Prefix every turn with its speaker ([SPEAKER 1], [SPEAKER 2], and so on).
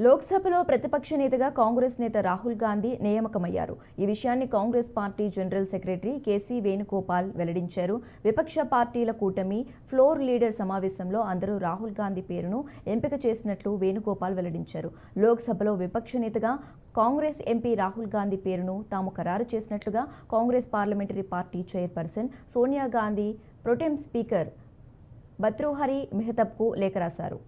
[SPEAKER 1] లోక్సభలో ప్రతిపక్ష నేతగా కాంగ్రెస్ నేత రాహుల్ గాంధీ నియామకమయ్యారు. ఈ విషయాన్ని Congress party general secretary KC Venugopal వెల్లడించారు. విపక్ష పార్టీల కూటమి ఫ్లోర్ లీడర్ సమావేశంలో అందరూ రాహుల్ గాంధీ పేరును ఎంపిక చేసినట్లు వేణుగోపాల్ వెల్లడించారు. లోక్సభలో విపక్ష నేతగా కాంగ్రెస్ ఎంపీ రాహుల్ గాంధీ పేరును తాము ఖరారు చేసినట్లుగా Congress parliamentary party chairperson Sonia Gandhi protem speaker Bhartruhari మెహతాబ్కు లేఖ రాశారు.